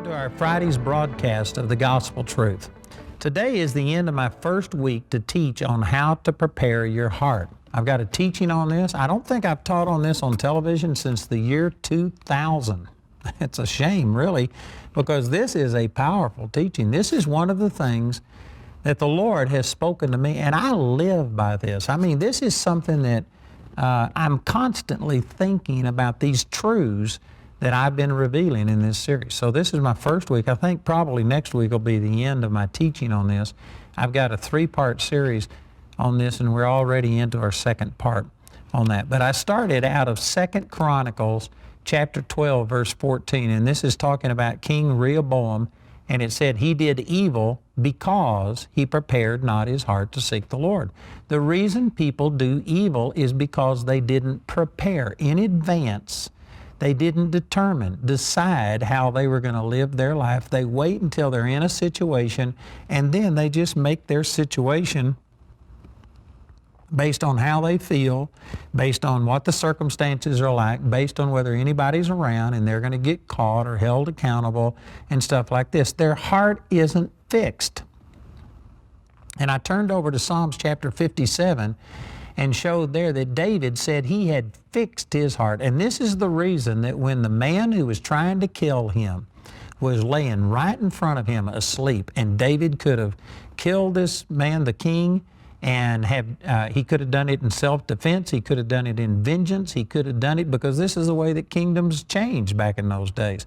To our Friday's broadcast of the Gospel Truth. Today is the end of my first week to teach on how to prepare your heart. I've got a teaching on this. I don't think I've taught on this on television since the year 2000. It's a shame, really, because this is a powerful teaching. This is one of the things that the Lord has spoken to me, and I live by this. I mean, this is something that I'm constantly thinking about, these truths that I've been revealing in this series. So this is my first week. I think probably next week will be the end of my teaching on this. I've got a 3-part series on this, and we're already into our second part on that. But I started out of 2 Chronicles chapter 12, verse 14, and this is talking about King Rehoboam, and it said, he did evil because he prepared not his heart to seek the Lord. The reason people do evil is because they didn't prepare in advance. They didn't decide how they were going to live their life. They wait until they're in a situation, and then they just make their situation based on how they feel, based on what the circumstances are like, based on whether anybody's around and they're going to get caught or held accountable and stuff like this. Their heart isn't fixed. And I turned over to Psalms chapter 57 and showed there that David said he had fixed his heart. And this is the reason that when the man who was trying to kill him was laying right in front of him asleep, and David could have killed this man, the king, and he could have done it in self-defense, he could have done it in vengeance, he could have done it because this is the way that kingdoms changed back in those days.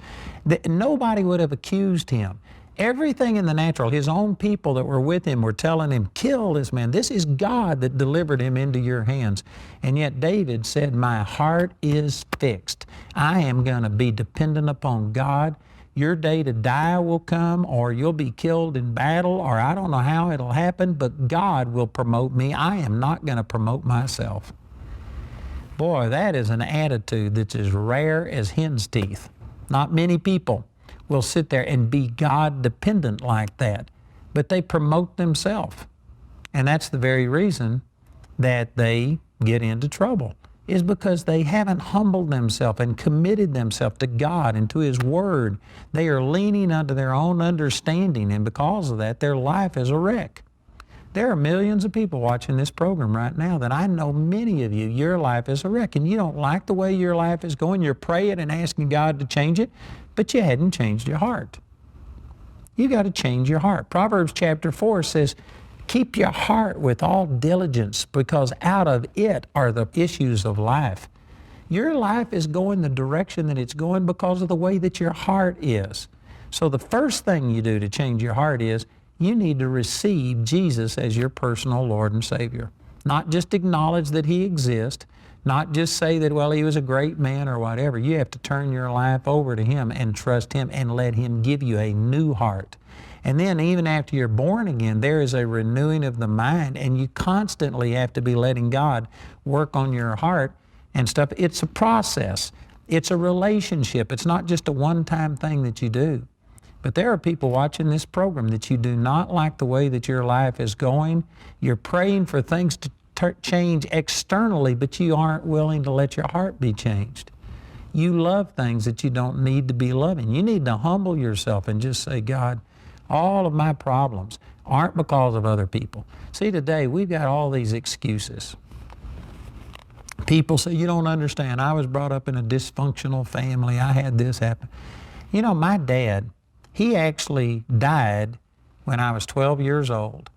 Nobody would have accused him. Everything in the natural, his own people that were with him were telling him, kill this man. This is God that delivered him into your hands. And yet David said, my heart is fixed. I am going to be dependent upon God. Your day to die will come, or you'll be killed in battle, or I don't know how it'll happen, but God will promote me. I am not going to promote myself. Boy, that is an attitude that's as rare as hen's teeth. Not many people will sit there and be God dependent like that, but they promote themselves. And that's the very reason that they get into trouble, is because they haven't humbled themselves and committed themselves to God and to His Word. They are leaning unto their own understanding, and because of that, their life is a wreck. There are millions of people watching this program right now that I know many of you, your life is a wreck, and you don't like the way your life is going. You're praying and asking God to change it, but you hadn't changed your heart. You got to change your heart. Proverbs chapter 4 says, keep your heart with all diligence, because out of it are the issues of life. Your life is going the direction that it's going because of the way that your heart is. So the first thing you do to change your heart is you need to receive Jesus as your personal Lord and Savior. Not just acknowledge that He exists, not just say that, well, He was a great man or whatever. You have to turn your life over to Him and trust Him and let Him give you a new heart. And then even after you're born again, there is a renewing of the mind, and you constantly have to be letting God work on your heart and stuff. It's a process. It's a relationship. It's not just a one-time thing that you do. But there are people watching this program that you do not like the way that your life is going. You're praying for things to change externally, but you aren't willing to let your heart be changed. You love things that you don't need to be loving. You need to humble yourself and just say, God, all of my problems aren't because of other people. See, today we've got all these excuses. People say, you don't understand. I was brought up in a dysfunctional family. I had this happen. You know, my dad, he actually died when I was 12 years old,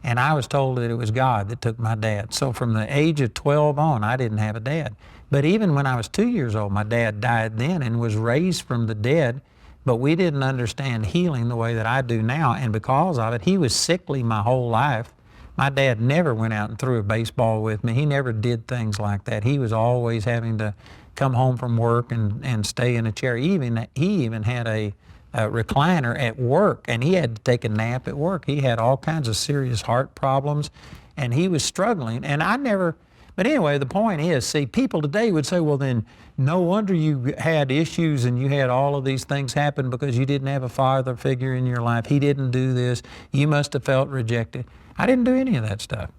and I was told that it was God that took my dad. So from the age of 12 on, I didn't have a dad. But even when I was 2 years old, my dad died then and was raised from the dead, but we didn't understand healing the way that I do now, and because of it, he was sickly my whole life. My dad never went out and threw a baseball with me. He never did things like that. He was always having to come home from work and stay in a chair. He even had a recliner at work, and he had to take a nap at work. He had all kinds of serious heart problems, and he was struggling, and but anyway, the point is, see, people today would say, well, then no wonder you had issues and you had all of these things happen because you didn't have a father figure in your life. He didn't do this. You must have felt rejected. I didn't do any of that stuff.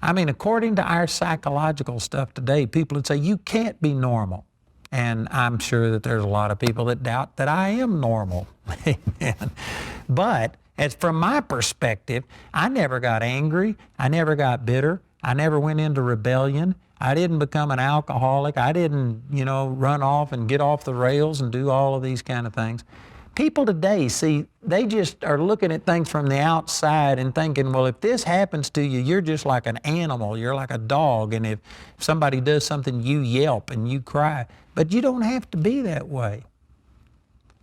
I mean, according to our psychological stuff today, people would say, you can't be normal. And I'm sure that there's a lot of people that doubt that I am normal. Amen. But as from my perspective, I never got angry. I never got bitter. I never went into rebellion. I didn't become an alcoholic. I didn't, run off and get off the rails and do all of these kind of things. People today, see, they just are looking at things from the outside and thinking, well, if this happens to you, you're just like an animal. You're like a dog. And if somebody does something, you yelp and you cry. But you don't have to be that way.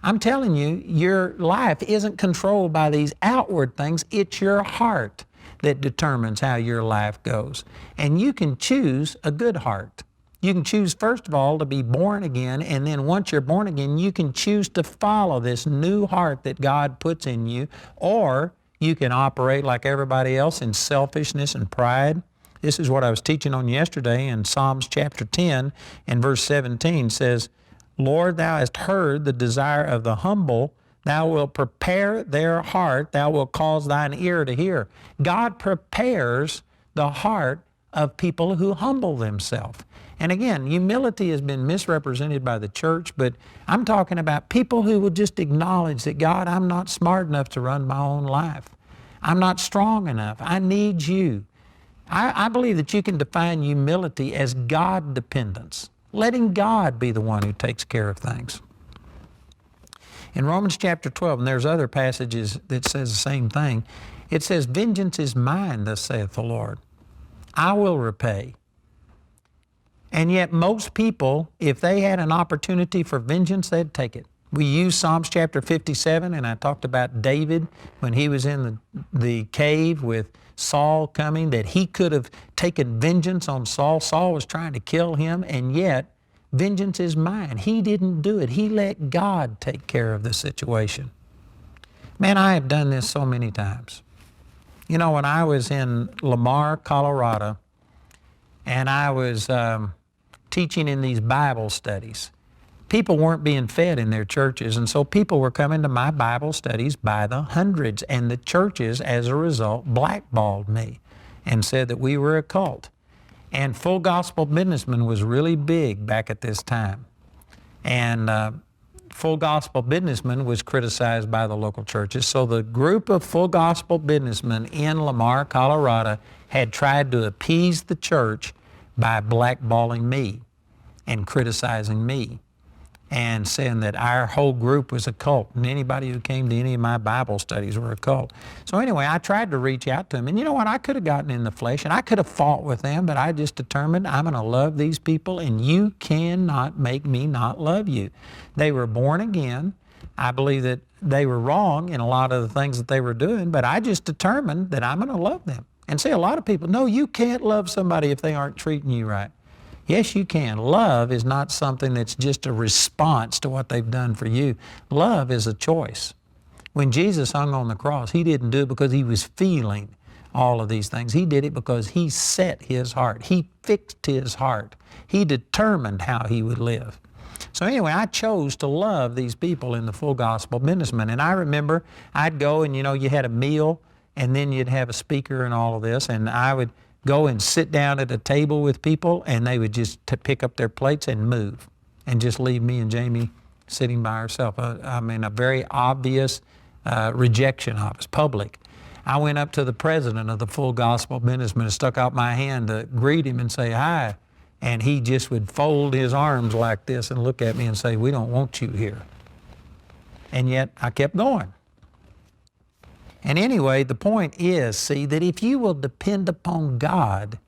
I'm telling you, your life isn't controlled by these outward things. It's your heart that determines how your life goes. And you can choose a good heart. You can choose, first of all, to be born again, and then once you're born again, you can choose to follow this new heart that God puts in you, or you can operate like everybody else in selfishness and pride. This is what I was teaching on yesterday in Psalms chapter 10 and verse 17 says, Lord, thou hast heard the desire of the humble. Thou wilt prepare their heart. Thou wilt cause thine ear to hear. God prepares the heart of people who humble themselves. And again, humility has been misrepresented by the church, but I'm talking about people who will just acknowledge that, God, I'm not smart enough to run my own life. I'm not strong enough. I need you. I believe that you can define humility as God dependence, letting God be the one who takes care of things. In Romans chapter 12, and there's other passages that says the same thing, it says, vengeance is mine, thus saith the Lord. I will repay. And yet most people, if they had an opportunity for vengeance, they'd take it. We use Psalms chapter 57, and I talked about David when he was in the cave with Saul coming, that he could have taken vengeance on Saul. Saul was trying to kill him, and yet vengeance is mine. He didn't do it. He let God take care of the situation. Man, I have done this so many times. When I was in Lamar, Colorado, and I was teaching in these Bible studies, people weren't being fed in their churches, and so people were coming to my Bible studies by the hundreds, and the churches, as a result, blackballed me and said that we were a cult. And Full Gospel Businessman was really big back at this time. And Full Gospel Businessman was criticized by the local churches. So the group of Full Gospel Businessmen in Lamar, Colorado, had tried to appease the church by blackballing me and criticizing me and saying that our whole group was a cult, and anybody who came to any of my Bible studies were a cult. So anyway, I tried to reach out to them, and you know what? I could have gotten in the flesh, and I could have fought with them, but I just determined I'm going to love these people, and you cannot make me not love you. They were born again. I believe that they were wrong in a lot of the things that they were doing, but I just determined that I'm going to love them. And see, a lot of people, no, you can't love somebody if they aren't treating you right. Yes, you can. Love is not something that's just a response to what they've done for you. Love is a choice. When Jesus hung on the cross, he didn't do it because he was feeling all of these things. He did it because he set his heart. He fixed his heart. He determined how he would live. So anyway, I chose to love these people in the Full Gospel Businessman. And I remember I'd go and, you had a meal, and then you'd have a speaker and all of this, and I would go and sit down at a table with people, and they would just pick up their plates and move and just leave me and Jamie sitting by ourselves. A very obvious rejection of us, public. I went up to the president of the Full Gospel Businessman and stuck out my hand to greet him and say hi, and he just would fold his arms like this and look at me and say, we don't want you here. And yet I kept going. And anyway, the point is, see, that if you will depend upon God,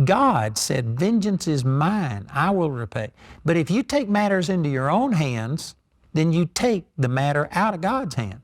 God said, vengeance is mine, I will repay. But if you take matters into your own hands, then you take the matter out of God's hand.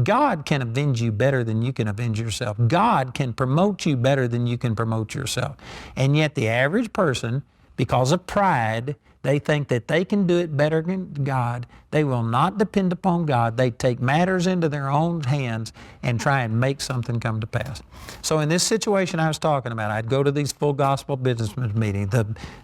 God can avenge you better than you can avenge yourself. God can promote you better than you can promote yourself. And yet the average person, because of pride, they think that they can do it better than God. They will not depend upon God. They take matters into their own hands and try and make something come to pass. So in this situation I was talking about, I'd go to these Full Gospel Businessmen meetings.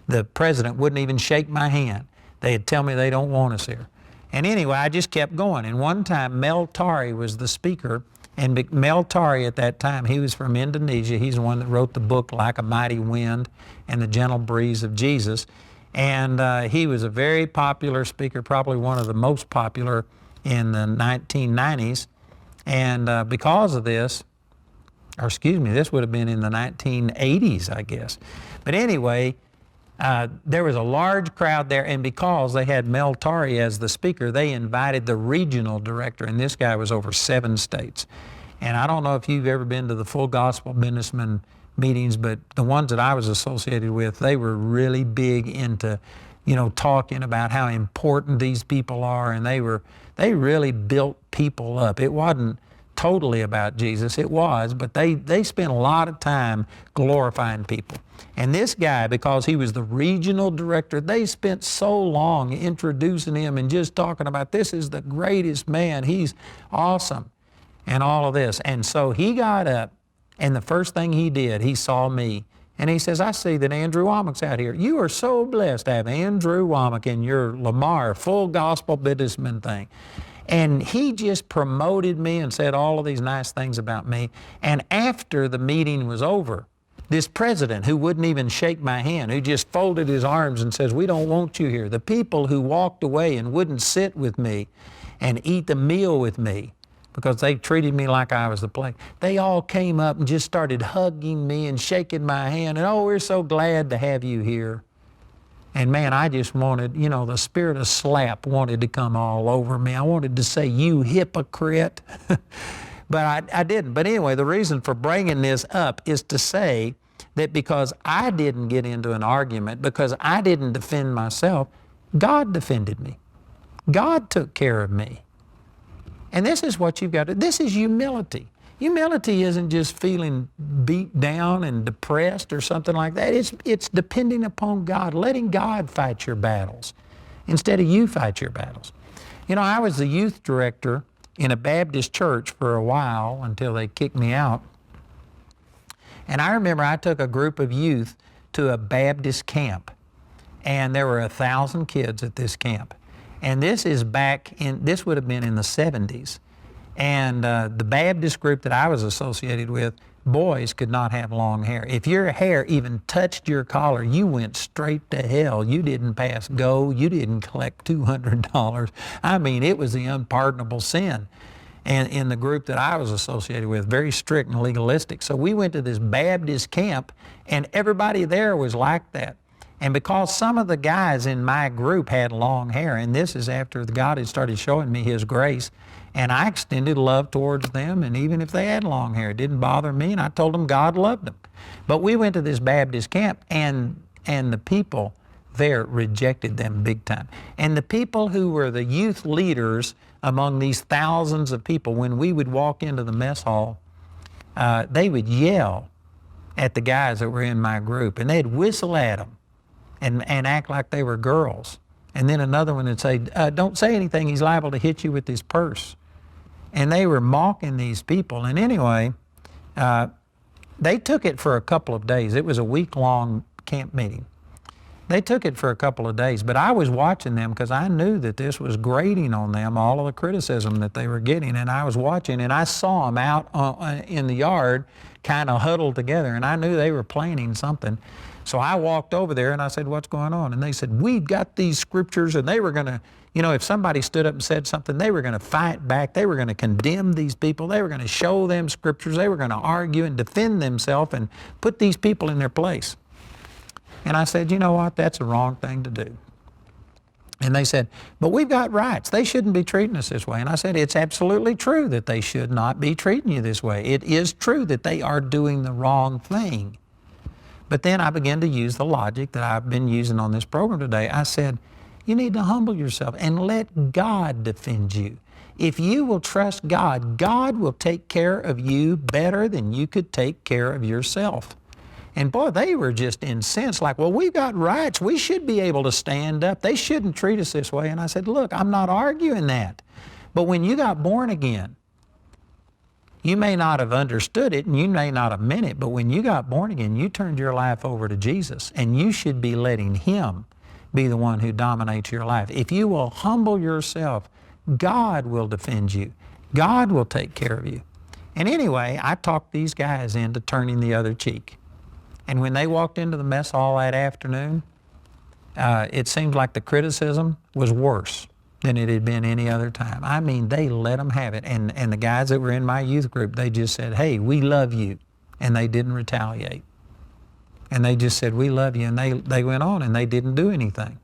The president wouldn't even shake my hand. They'd tell me they don't want us here. And anyway, I just kept going. And one time, Mel Tari was the speaker. And Mel Tari at that time, he was from Indonesia. He's the one that wrote the book Like a Mighty Wind and The Gentle Breeze of Jesus. And he was a very popular speaker, probably one of the most popular in the 1990s. And because of this, or excuse me, this would have been in the 1980s, I guess. But anyway, there was a large crowd there, and because they had Mel Torrey as the speaker, they invited the regional director, and this guy was over 7 states. And I don't know if you've ever been to the Full Gospel Businessman meetings, but the ones that I was associated with, they were really big into, talking about how important these people are, and they really built people up. It wasn't totally about Jesus, it was, but they spent a lot of time glorifying people. And this guy, because he was the regional director, they spent so long introducing him and just talking about, this is the greatest man, he's awesome, and all of this. And so he got up, and the first thing he did, he saw me, and he says, I see that Andrew Wommack's out here. You are so blessed to have Andrew Wommack in your Lamar Full Gospel Businessman thing. And he just promoted me and said all of these nice things about me. And after the meeting was over, this president who wouldn't even shake my hand, who just folded his arms and says, we don't want you here. The people who walked away and wouldn't sit with me and eat the meal with me because they treated me like I was the plague, they all came up and just started hugging me and shaking my hand. And, oh, we're so glad to have you here. And man, I just wanted, the spirit of slap wanted to come all over me. I wanted to say, you hypocrite. But I didn't. But anyway, the reason for bringing this up is to say that because I didn't get into an argument, because I didn't defend myself, God defended me. God took care of me. And this is what you've got to, this is humility. Humility isn't just feeling beat down and depressed or something like that. It's depending upon God, letting God fight your battles instead of you fight your battles. I was the youth director in a Baptist church for a while until they kicked me out. And I remember I took a group of youth to a Baptist camp, and there were 1,000 kids at this camp. And this would have been in the 70s. And the Baptist group that I was associated with, boys could not have long hair. If your hair even touched your collar, you went straight to hell. You didn't pass go. You didn't collect $200. I mean, it was the unpardonable sin. And in the group that I was associated with, very strict and legalistic. So we went to this Baptist camp, and everybody there was like that. And because some of the guys in my group had long hair, and this is after God had started showing me His grace, and I extended love towards them, and even if they had long hair, it didn't bother me, and I told them God loved them. But we went to this Baptist camp, and the people there rejected them big time. And the people who were the youth leaders among these thousands of people, when we would walk into the mess hall, they would yell at the guys that were in my group, and they'd whistle at them and act like they were girls. And then another one would say, don't say anything, he's liable to hit you with his purse. And they were mocking these people. And anyway, they took it for a couple of days. It was a week-long camp meeting. They took it for a couple of days, but I was watching them because I knew that this was grating on them, all of the criticism that they were getting. And I was watching, and I saw them out in the yard kind of huddled together, and I knew they were planning something. So I walked over there and I said, what's going on? And they said, we've got these scriptures, and they were going to, if somebody stood up and said something, they were going to fight back. They were going to condemn these people. They were going to show them scriptures. They were going to argue and defend themselves and put these people in their place. And I said, you know what? That's the wrong thing to do. And they said, but we've got rights. They shouldn't be treating us this way. And I said, it's absolutely true that they should not be treating you this way. It is true that they are doing the wrong thing. But then I began to use the logic that I've been using on this program today. I said, you need to humble yourself and let God defend you. If you will trust God, God will take care of you better than you could take care of yourself. And boy, they were just incensed, like, well, we've got rights. We should be able to stand up. They shouldn't treat us this way. And I said, look, I'm not arguing that. But when you got born again, you may not have understood it and you may not have meant it, but when you got born again, you turned your life over to Jesus, and you should be letting Him be the one who dominates your life. If you will humble yourself, God will defend you. God will take care of you. And anyway, I talked these guys into turning the other cheek. And when they walked into the mess hall that afternoon, it seemed like the criticism was worse than it had been any other time. I mean, they let them have it. And the guys that were in my youth group, they just said, hey, we love you. And they didn't retaliate. And they just said, we love you. And they went on and they didn't do anything.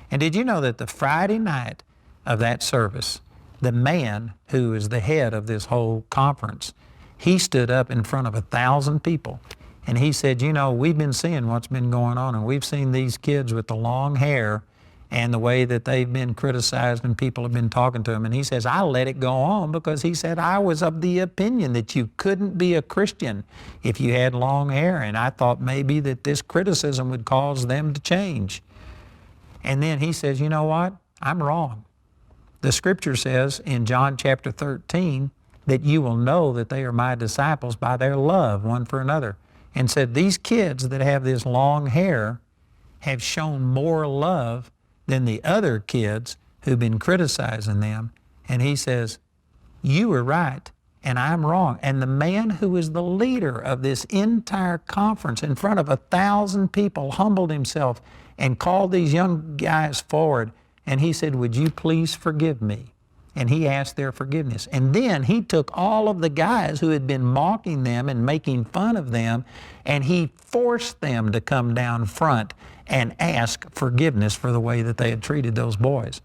And did you know that the Friday night of that service, the man who is the head of this whole conference, he stood up in front of 1,000 people and he said, you know, we've been seeing what's been going on, and we've seen these kids with the long hair and the way that they've been criticized and people have been talking to them. And he says, I let it go on because he said, I was of the opinion that you couldn't be a Christian if you had long hair. And I thought maybe that this criticism would cause them to change. And then he says, you know what? I'm wrong. The scripture says in John chapter 13 that you will know that they are my disciples by their love one for another. And said these kids that have this long hair have shown more love than the other kids who've been criticizing them. And he says, you were right and I'm wrong. And the man who was the leader of this entire conference in front of 1,000 people humbled himself and called these young guys forward. And he said, would you please forgive me? And he asked their forgiveness. And then he took all of the guys who had been mocking them and making fun of them, and he forced them to come down front and ask forgiveness for the way that they had treated those boys.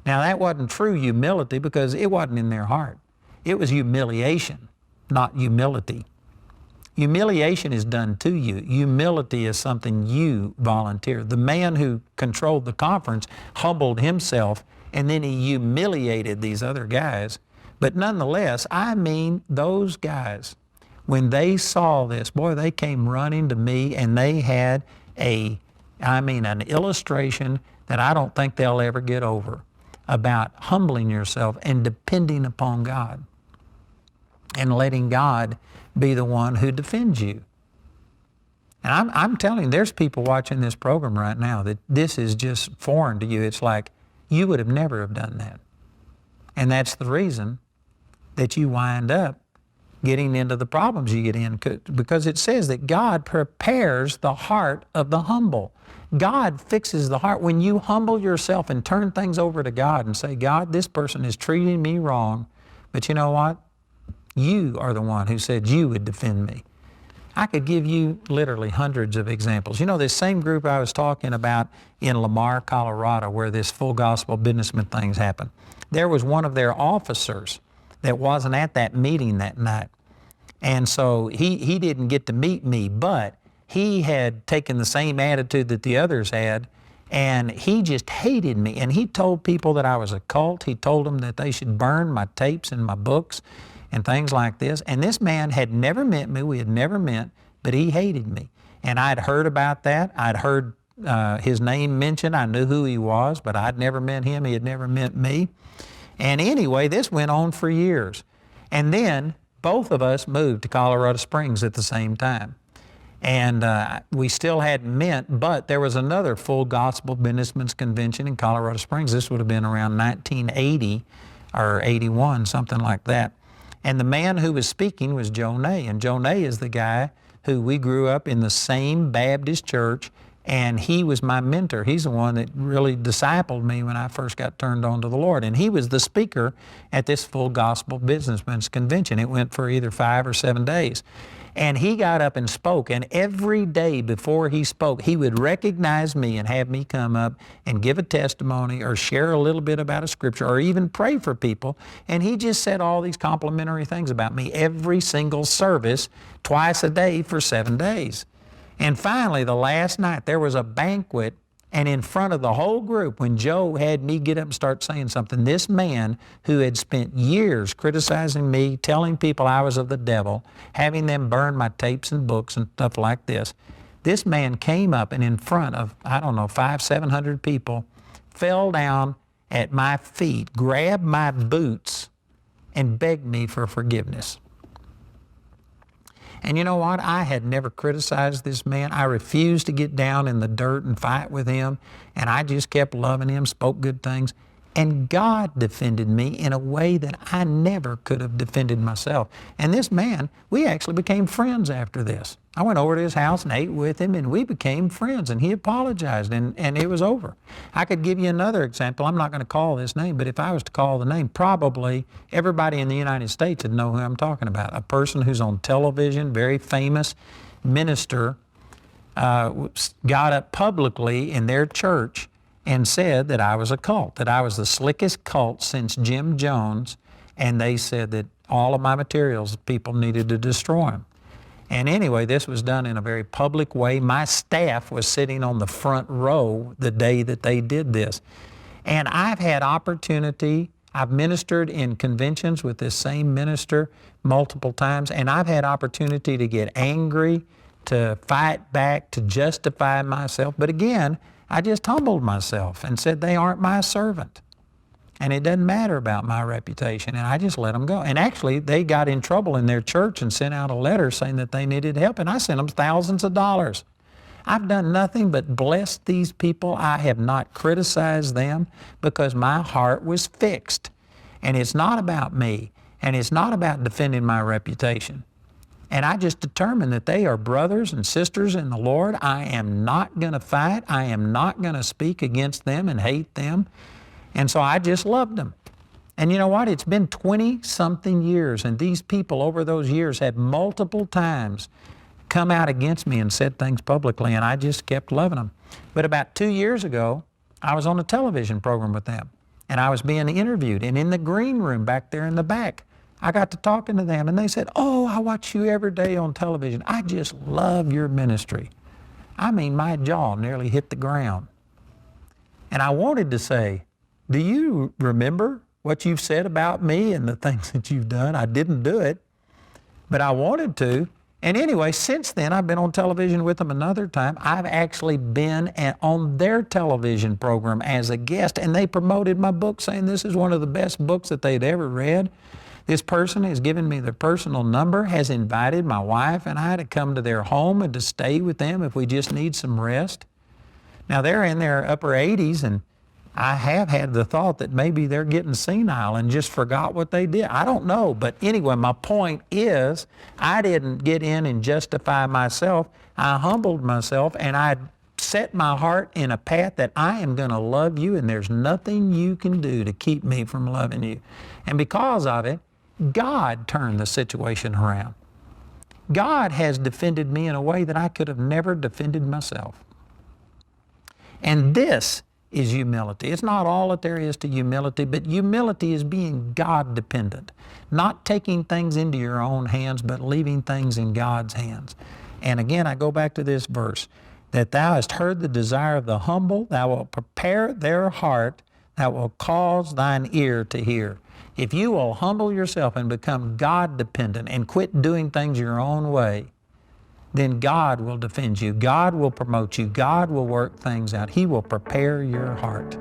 Now that wasn't true humility because it wasn't in their heart. It was humiliation, not humility. Humiliation is done to you. Humility is something you volunteer. The man who controlled the conference humbled himself and then he humiliated these other guys. But nonetheless, I mean, those guys, when they saw this, boy, they came running to me and they had an illustration that I don't think they'll ever get over about humbling yourself and depending upon God and letting God be the one who defends you. And I'm telling you, there's people watching this program right now that this is just foreign to you. It's like, you would have never have done that. And that's the reason that you wind up getting into the problems you get in, because it says that God prepares the heart of the humble. God fixes the heart. When you humble yourself and turn things over to God and say, God, this person is treating me wrong, but you know what? You are the one who said you would defend me. I could give you literally hundreds of examples. You know, this same group I was talking about in Lamar, Colorado, where this full gospel businessman things happened. There was one of their officers that wasn't at that meeting that night. And so he didn't get to meet me, but he had taken the same attitude that the others had, and he just hated me. And he told people that I was a cult. He told them that they should burn my tapes and my books and things like this. And this man had never met me, we had never met, but he hated me. And I'd heard about that. I'd heard his name mentioned. I knew who he was, but I'd never met him. He had never met me. And anyway, this went on for years. And then both of us moved to Colorado Springs at the same time. And we still hadn't met, but there was another full gospel businessmen's convention in Colorado Springs. This would have been around 1980 or 81, something like that. And the man who was speaking was Joe Ney. And Joe Ney is the guy who we grew up in the same Baptist church, and he was my mentor. He's the one that really discipled me when I first got turned on to the Lord. And he was the speaker at this full gospel businessmen's convention. It went for either 5 or 7 days. And he got up and spoke, and every day before he spoke, he would recognize me and have me come up and give a testimony or share a little bit about a scripture or even pray for people. And he just said all these complimentary things about me every single service, twice a day for 7 days. And finally, the last night, there was a banquet, and in front of the whole group, when Joe had me get up and start saying something, this man who had spent years criticizing me, telling people I was of the devil, having them burn my tapes and books and stuff like this, this man came up and in front of, 500-700 people, fell down at my feet, grabbed my boots, and begged me for forgiveness. And you know what? I had never criticized this man. I refused to get down in the dirt and fight with him, and I just kept loving him, spoke good things. And God defended me in a way that I never could have defended myself. And this man, we actually became friends after this. I went over to his house and ate with him, and we became friends, and he apologized, and it was over. I could give you another example. I'm not going to call this name, but if I was to call the name, probably everybody in the United States would know who I'm talking about. A person who's on television, very famous minister, got up publicly in their church and said that I was a cult, that I was the slickest cult since Jim Jones, and they said that all of my materials, people needed to destroy them. And anyway, this was done in a very public way. My staff was sitting on the front row the day that they did this. And I've had opportunity, I've ministered in conventions with this same minister multiple times, and I've had opportunity to get angry, to fight back, to justify myself. But again, I just humbled myself and said, they aren't my servant. And it doesn't matter about my reputation. And I just let them go. And actually, they got in trouble in their church and sent out a letter saying that they needed help. And I sent them thousands of dollars. I've done nothing but bless these people. I have not criticized them because my heart was fixed. And it's not about me. And it's not about defending my reputation. And I just determined that they are brothers and sisters in the Lord. I am not going to fight. I am not going to speak against them and hate them. And so I just loved them. And you know what? It's been 20-something years, and these people over those years have multiple times come out against me and said things publicly, and I just kept loving them. But about 2 years ago, I was on a television program with them, and I was being interviewed. And in the green room back there in the back, I got to talking to them, and they said, "Oh, I watch you every day on television. I just love your ministry." I mean, my jaw nearly hit the ground. And I wanted to say, "Do you remember what you've said about me and the things that you've done?" I didn't do it, but I wanted to. And anyway, since then, I've been on television with them another time. I've actually been on their television program as a guest, and they promoted my book, saying this is one of the best books that they'd ever read. This person has given me their personal number, has invited my wife and I to come to their home and to stay with them if we just need some rest. Now, they're in their upper 80s, and I have had the thought that maybe they're getting senile and just forgot what they did. I don't know. But anyway, my point is, I didn't get in and justify myself. I humbled myself, and I set my heart in a path that I am going to love you, and there's nothing you can do to keep me from loving you. And because of it, God turned the situation around. God has defended me in a way that I could have never defended myself. And this is humility. It's not all that there is to humility, but humility is being God dependent, not taking things into your own hands, but leaving things in God's hands. And again, I go back to this verse, that thou hast heard the desire of the humble, thou wilt prepare their heart, thou wilt cause thine ear to hear. If you will humble yourself and become God dependent and quit doing things your own way, then God will defend you. God will promote you. God will work things out. He will prepare your heart.